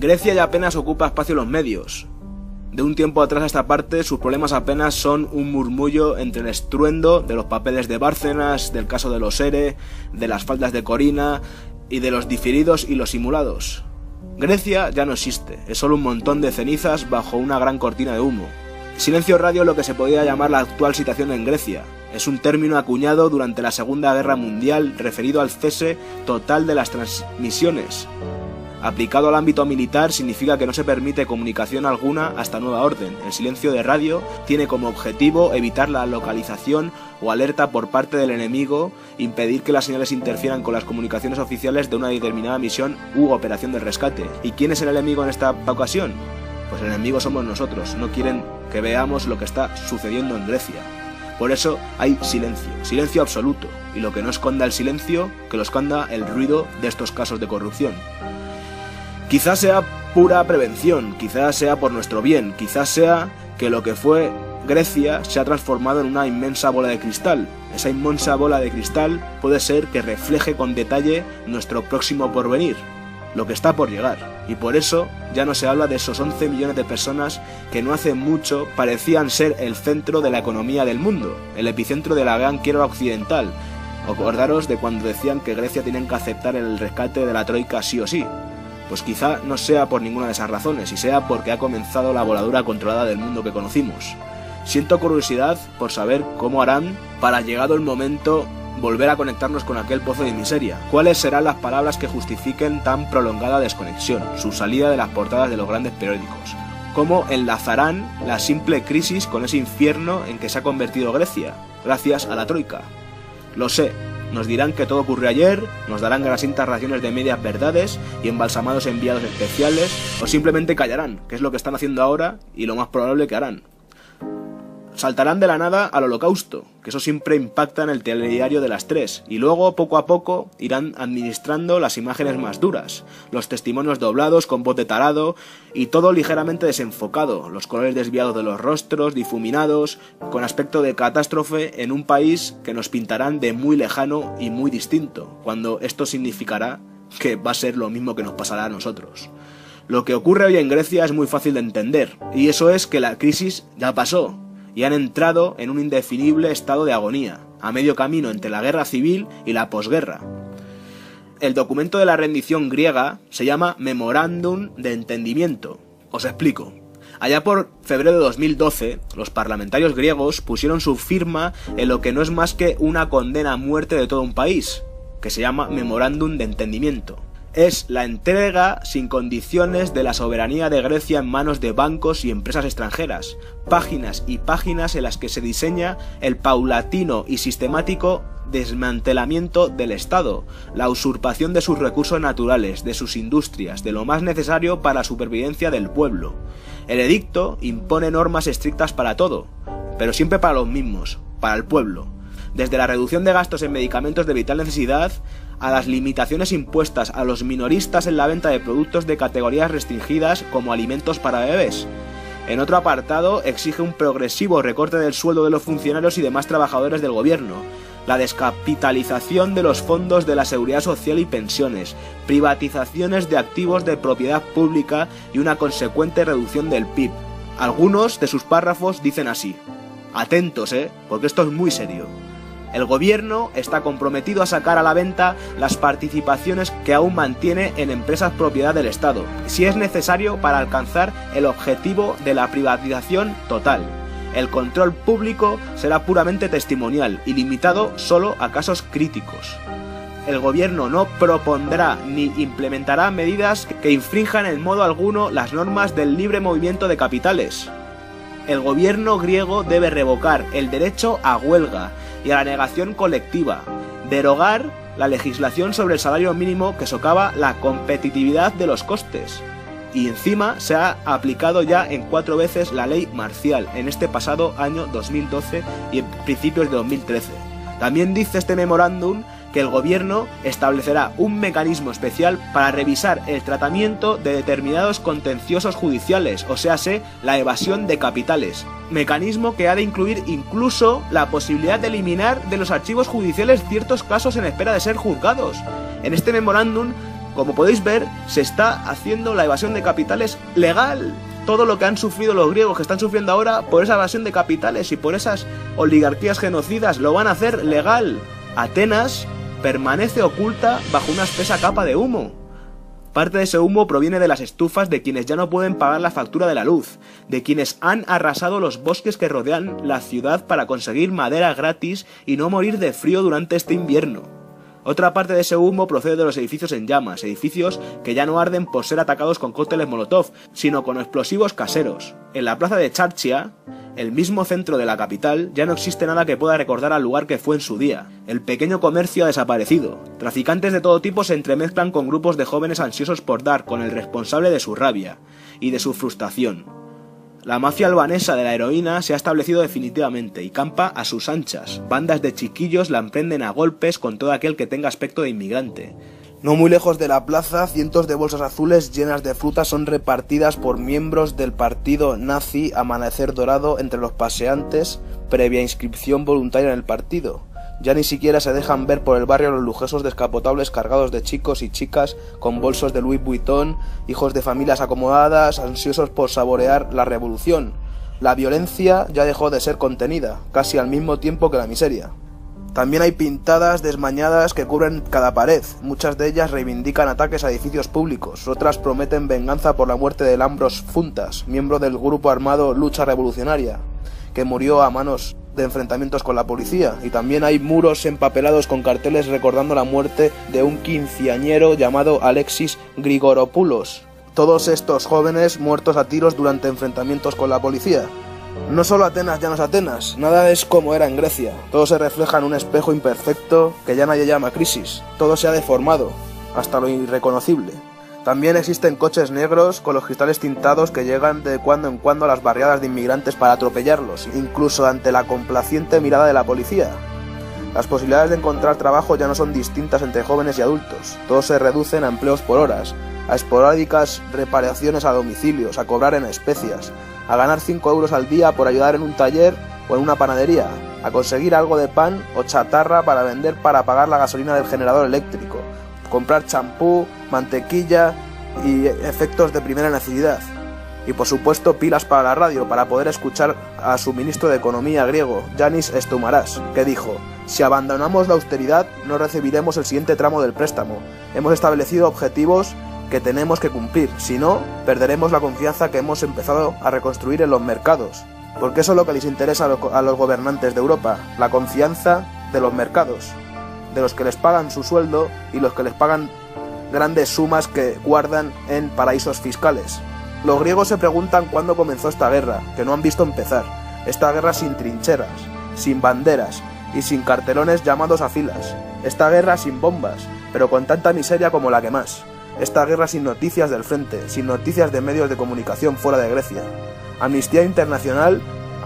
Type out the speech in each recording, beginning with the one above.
Grecia ya apenas ocupa espacio en los medios. De un tiempo atrás a esta parte, sus problemas apenas son un murmullo entre el estruendo de los papeles de Bárcenas, del caso de los ERE, de las faldas de Corina y de los diferidos y los simulados. Grecia ya no existe, es solo un montón de cenizas bajo una gran cortina de humo. Silencio radio es lo que se podría llamar la actual situación en Grecia. Es un término acuñado durante la Segunda Guerra Mundial referido al cese total de las transmisiones. Aplicado al ámbito militar significa que no se permite comunicación alguna hasta nueva orden. El silencio de radio tiene como objetivo evitar la localización o alerta por parte del enemigo, impedir que las señales interfieran con las comunicaciones oficiales de una determinada misión u operación de rescate. ¿Y quién es el enemigo en esta ocasión? Pues el enemigo somos nosotros, no quieren que veamos lo que está sucediendo en Grecia. Por eso hay silencio, silencio absoluto, y lo que no esconda el silencio, que lo esconda el ruido de estos casos de corrupción. Quizás sea pura prevención, quizás sea por nuestro bien, quizás sea que lo que fue Grecia se ha transformado en una inmensa bola de cristal. Esa inmensa bola de cristal puede ser que refleje con detalle nuestro próximo porvenir, lo que está por llegar. Y por eso ya no se habla de esos 11 millones de personas que no hace mucho parecían ser el centro de la economía del mundo, el epicentro de la gran quiebra occidental. Acordaros de cuando decían que Grecia tenía que aceptar el rescate de la troika sí o sí. Pues quizá no sea por ninguna de esas razones, y sea porque ha comenzado la voladura controlada del mundo que conocimos. Siento curiosidad por saber cómo harán para, llegado el momento, volver a conectarnos con aquel pozo de miseria. ¿Cuáles serán las palabras que justifiquen tan prolongada desconexión, su salida de las portadas de los grandes periódicos? ¿Cómo enlazarán la simple crisis con ese infierno en que se ha convertido Grecia, gracias a la troika? Lo sé. Nos dirán que todo ocurrió ayer, nos darán grasientas raciones de medias verdades y embalsamados enviados especiales, o simplemente callarán, que es lo que están haciendo ahora y lo más probable que harán. Saltarán de la nada al holocausto, que eso siempre impacta en el telediario de las 3, y luego, poco a poco, irán administrando las imágenes más duras, los testimonios doblados con voz de tarado, y todo ligeramente desenfocado, los colores desviados de los rostros, difuminados, con aspecto de catástrofe en un país que nos pintarán de muy lejano y muy distinto, cuando esto significará que va a ser lo mismo que nos pasará a nosotros. Lo que ocurre hoy en Grecia es muy fácil de entender, y eso es que la crisis ya pasó, y han entrado en un indefinible estado de agonía, a medio camino entre la guerra civil y la posguerra. El documento de la rendición griega se llama Memorándum de Entendimiento. Os explico. Allá por febrero de 2012, los parlamentarios griegos pusieron su firma en lo que no es más que una condena a muerte de todo un país, que se llama Memorándum de Entendimiento. Es la entrega sin condiciones de la soberanía de Grecia en manos de bancos y empresas extranjeras. Páginas y páginas en las que se diseña el paulatino y sistemático desmantelamiento del Estado, la usurpación de sus recursos naturales, de sus industrias, de lo más necesario para la supervivencia del pueblo. El edicto impone normas estrictas para todo, pero siempre para los mismos, para el pueblo. Desde la reducción de gastos en medicamentos de vital necesidad a las limitaciones impuestas a los minoristas en la venta de productos de categorías restringidas como alimentos para bebés. En otro apartado, exige un progresivo recorte del sueldo de los funcionarios y demás trabajadores del gobierno, la descapitalización de los fondos de la seguridad social y pensiones, privatizaciones de activos de propiedad pública y una consecuente reducción del PIB. Algunos de sus párrafos dicen así: atentos, porque esto es muy serio. El gobierno está comprometido a sacar a la venta las participaciones que aún mantiene en empresas propiedad del Estado, si es necesario para alcanzar el objetivo de la privatización total. El control público será puramente testimonial y limitado solo a casos críticos. El gobierno no propondrá ni implementará medidas que infrinjan en modo alguno las normas del libre movimiento de capitales. El gobierno griego debe revocar el derecho a huelga y a la negación colectiva, derogar la legislación sobre el salario mínimo que socava la competitividad de los costes. Y encima se ha aplicado ya en 4 veces la ley marcial en este pasado año 2012 y en principios de 2013. También dice este memorándum que el gobierno establecerá un mecanismo especial para revisar el tratamiento de determinados contenciosos judiciales, o sea, la evasión de capitales. Mecanismo que ha de incluir incluso la posibilidad de eliminar de los archivos judiciales ciertos casos en espera de ser juzgados. En este memorándum Como podéis ver, se está haciendo la evasión de capitales legal. Todo lo que han sufrido los griegos, que están sufriendo ahora por esa evasión de capitales y por esas oligarquías genocidas, lo van a hacer legal. Atenas permanece oculta bajo una espesa capa de humo. Parte de ese humo proviene de las estufas de quienes ya no pueden pagar la factura de la luz, de quienes han arrasado los bosques que rodean la ciudad para conseguir madera gratis y no morir de frío durante este invierno. Otra parte de ese humo procede de los edificios en llamas, edificios que ya no arden por ser atacados con cócteles Molotov, sino con explosivos caseros. En la plaza de Charchia, el mismo centro de la capital, ya no existe nada que pueda recordar al lugar que fue en su día. El pequeño comercio ha desaparecido. Traficantes de todo tipo se entremezclan con grupos de jóvenes ansiosos por dar con el responsable de su rabia y de su frustración. La mafia albanesa de la heroína se ha establecido definitivamente y campa a sus anchas. Bandas de chiquillos la emprenden a golpes con todo aquel que tenga aspecto de inmigrante. No muy lejos de la plaza, cientos de bolsas azules llenas de fruta son repartidas por miembros del partido nazi Amanecer Dorado entre los paseantes, previa inscripción voluntaria en el partido. Ya ni siquiera se dejan ver por el barrio los lujosos descapotables cargados de chicos y chicas con bolsos de Louis Vuitton, hijos de familias acomodadas, ansiosos por saborear la revolución. La violencia ya dejó de ser contenida, casi al mismo tiempo que la miseria. También hay pintadas desmañadas que cubren cada pared. Muchas de ellas reivindican ataques a edificios públicos, otras prometen venganza por la muerte de Lambros Funtas, miembro del grupo armado Lucha Revolucionaria, que murió a manos de enfrentamientos con la policía, y también hay muros empapelados con carteles recordando la muerte de un quinceañero llamado Alexis Grigoropoulos. Todos estos jóvenes muertos a tiros durante enfrentamientos con la policía. No solo Atenas ya no es Atenas, nada es como era en Grecia. Todo se refleja en un espejo imperfecto que ya nadie llama crisis. Todo se ha deformado, hasta lo irreconocible. También existen coches negros con los cristales tintados que llegan de cuando en cuando a las barriadas de inmigrantes para atropellarlos, incluso ante la complaciente mirada de la policía. Las posibilidades de encontrar trabajo ya no son distintas entre jóvenes y adultos. Todos se reducen a empleos por horas, a esporádicas reparaciones a domicilios, a cobrar en especias, a ganar 5 euros al día por ayudar en un taller o en una panadería, a conseguir algo de pan o chatarra para vender para pagar la gasolina del generador eléctrico, comprar champú, mantequilla y efectos de primera necesidad. Y por supuesto pilas para la radio, para poder escuchar a su ministro de Economía griego, Yanis Stoumaras, que dijo: si abandonamos la austeridad no recibiremos el siguiente tramo del préstamo. Hemos establecido objetivos que tenemos que cumplir, si no, perderemos la confianza que hemos empezado a reconstruir en los mercados. Porque eso es lo que les interesa a los gobernantes de Europa, la confianza de los mercados, de los que les pagan su sueldo y los que les pagan grandes sumas que guardan en paraísos fiscales. Los griegos se preguntan cuándo comenzó esta guerra, que no han visto empezar. Esta guerra sin trincheras, sin banderas y sin cartelones llamados a filas. Esta guerra sin bombas, pero con tanta miseria como la que más. Esta guerra sin noticias del frente, sin noticias de medios de comunicación fuera de Grecia. Amnistía Internacional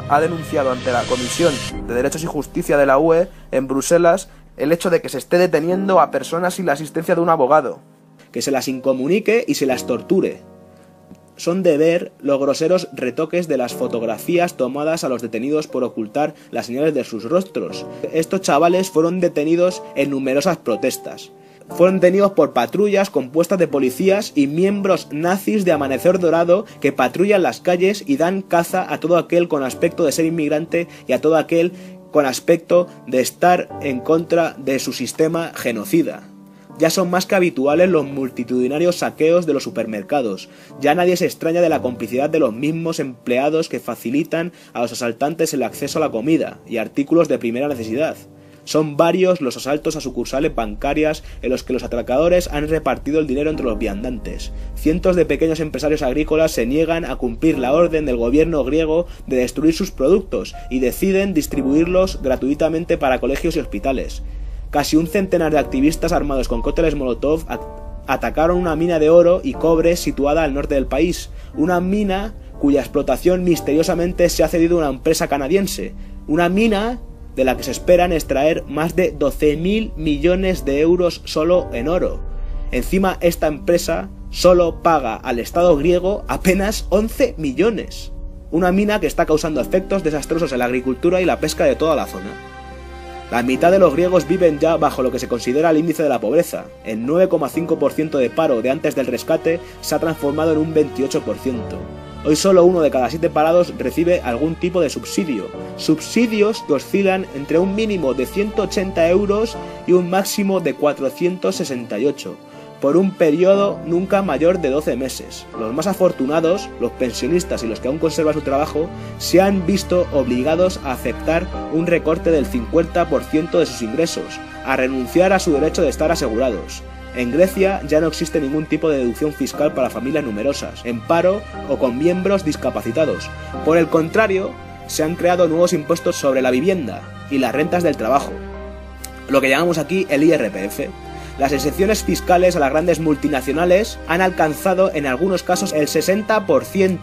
ha denunciado ante la Comisión de Derechos y Justicia de la UE en Bruselas el hecho de que se esté deteniendo a personas sin la asistencia de un abogado, que se las incomunique y se las torture. Son de ver los groseros retoques de las fotografías tomadas a los detenidos por ocultar las señales de sus rostros. Estos chavales fueron detenidos en numerosas protestas. Fueron detenidos por patrullas compuestas de policías y miembros nazis de Amanecer Dorado que patrullan las calles y dan caza a todo aquel con aspecto de ser inmigrante y a todo aquel con aspecto de estar en contra de su sistema genocida. Ya son más que habituales los multitudinarios saqueos de los supermercados. Ya nadie se extraña de la complicidad de los mismos empleados que facilitan a los asaltantes el acceso a la comida y artículos de primera necesidad. Son varios los asaltos a sucursales bancarias en los que los atracadores han repartido el dinero entre los viandantes. Cientos de pequeños empresarios agrícolas se niegan a cumplir la orden del gobierno griego de destruir sus productos y deciden distribuirlos gratuitamente para colegios y hospitales. Casi un centenar de activistas armados con cócteles Molotov atacaron una mina de oro y cobre situada al norte del país, una mina cuya explotación misteriosamente se ha cedido a una empresa canadiense, una mina de la que se esperan extraer más de 12.000 millones de euros solo en oro. Encima, esta empresa solo paga al Estado griego apenas 11 millones. Una mina que está causando efectos desastrosos en la agricultura y la pesca de toda la zona. La mitad de los griegos viven ya bajo lo que se considera el índice de la pobreza. El 9,5% de paro de antes del rescate se ha transformado en un 28%. Hoy solo 1 de cada 7 parados recibe algún tipo de subsidio. Subsidios que oscilan entre un mínimo de 180 euros y un máximo de 468, por un periodo nunca mayor de 12 meses. Los más afortunados, los pensionistas y los que aún conservan su trabajo, se han visto obligados a aceptar un recorte del 50% de sus ingresos, a renunciar a su derecho de estar asegurados. En Grecia ya no existe ningún tipo de deducción fiscal para familias numerosas, en paro o con miembros discapacitados. Por el contrario, se han creado nuevos impuestos sobre la vivienda y las rentas del trabajo, lo que llamamos aquí el IRPF. Las exenciones fiscales a las grandes multinacionales han alcanzado en algunos casos el 60%.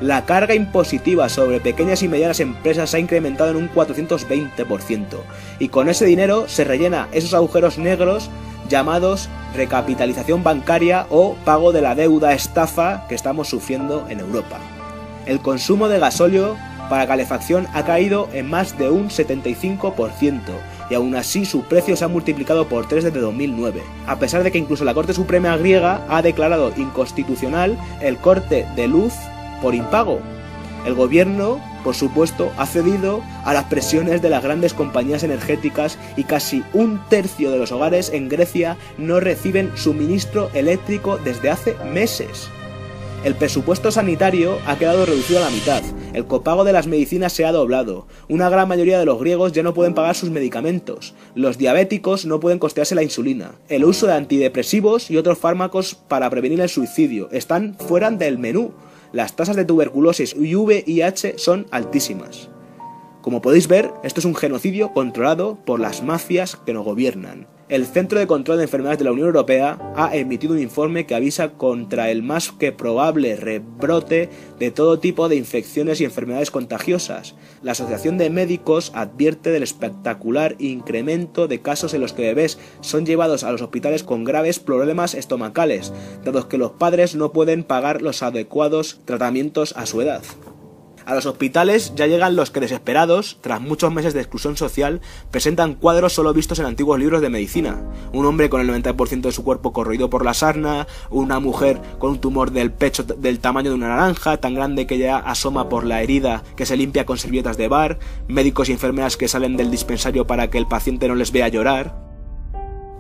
La carga impositiva sobre pequeñas y medianas empresas se ha incrementado en un 420%. Y con ese dinero se rellena esos agujeros negros llamados recapitalización bancaria o pago de la deuda estafa que estamos sufriendo en Europa. El consumo de gasóleo para calefacción ha caído en más de un 75%. Y aún así su precio se ha multiplicado por 3 desde 2009, a pesar de que incluso la Corte Suprema griega ha declarado inconstitucional el corte de luz por impago. El gobierno, por supuesto, ha cedido a las presiones de las grandes compañías energéticas y casi un tercio de los hogares en Grecia no reciben suministro eléctrico desde hace meses. El presupuesto sanitario ha quedado reducido a la mitad, el copago de las medicinas se ha doblado, una gran mayoría de los griegos ya no pueden pagar sus medicamentos, los diabéticos no pueden costearse la insulina, el uso de antidepresivos y otros fármacos para prevenir el suicidio están fuera del menú, las tasas de tuberculosis y VIH son altísimas. Como podéis ver, esto es un genocidio controlado por las mafias que nos gobiernan. El Centro de Control de Enfermedades de la Unión Europea ha emitido un informe que avisa contra el más que probable rebrote de todo tipo de infecciones y enfermedades contagiosas. La Asociación de Médicos advierte del espectacular incremento de casos en los que bebés son llevados a los hospitales con graves problemas estomacales, dado que los padres no pueden pagar los adecuados tratamientos a su edad. A los hospitales ya llegan los que desesperados, tras muchos meses de exclusión social, presentan cuadros solo vistos en antiguos libros de medicina. Un hombre con el 90% de su cuerpo corroído por la sarna, una mujer con un tumor del pecho del tamaño de una naranja, tan grande que ya asoma por la herida que se limpia con servilletas de bar, médicos y enfermeras que salen del dispensario para que el paciente no les vea llorar.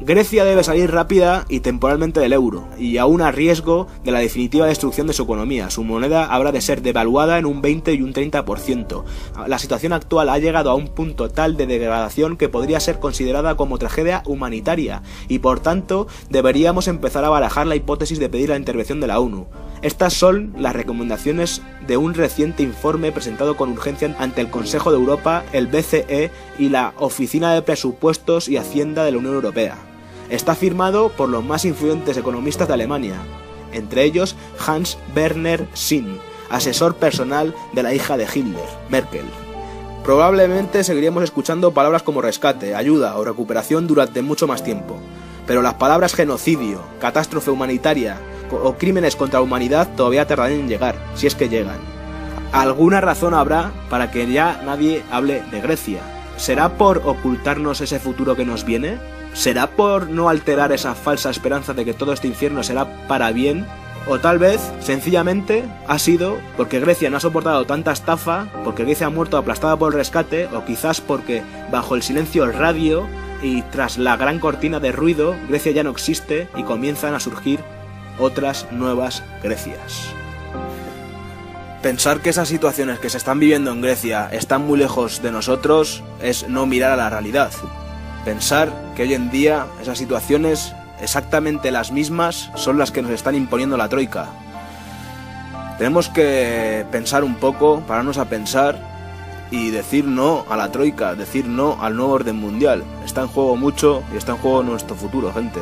Grecia debe salir rápida y temporalmente del euro, y aún a riesgo de la definitiva destrucción de su economía. Su moneda habrá de ser devaluada en un 20 y un 30%. La situación actual ha llegado a un punto tal de degradación que podría ser considerada como tragedia humanitaria, y por tanto deberíamos empezar a barajar la hipótesis de pedir la intervención de la ONU. Estas son las recomendaciones de un reciente informe presentado con urgencia ante el Consejo de Europa, el BCE y la Oficina de Presupuestos y Hacienda de la Unión Europea. Está firmado por los más influyentes economistas de Alemania, entre ellos Hans Werner Sinn, asesor personal de la hija de Hitler, Merkel. Probablemente seguiremos escuchando palabras como rescate, ayuda o recuperación durante mucho más tiempo, pero las palabras genocidio, catástrofe humanitaria o crímenes contra la humanidad todavía tardarán en llegar, si es que llegan. Alguna razón habrá para que ya nadie hable de Grecia. ¿Será por ocultarnos ese futuro que nos viene? ¿Será por no alterar esa falsa esperanza de que todo este infierno será para bien? O tal vez, sencillamente, ha sido porque Grecia no ha soportado tanta estafa, porque Grecia ha muerto aplastada por el rescate, o quizás porque, bajo el silencio radio y tras la gran cortina de ruido, Grecia ya no existe y comienzan a surgir otras nuevas Grecias. Pensar que esas situaciones que se están viviendo en Grecia están muy lejos de nosotros es no mirar a la realidad. Pensar que hoy en día esas situaciones, exactamente las mismas, son las que nos están imponiendo la troika. Tenemos que pensar un poco, pararnos a pensar y decir no a la troika, decir no al nuevo orden mundial. Está en juego mucho y está en juego nuestro futuro, gente.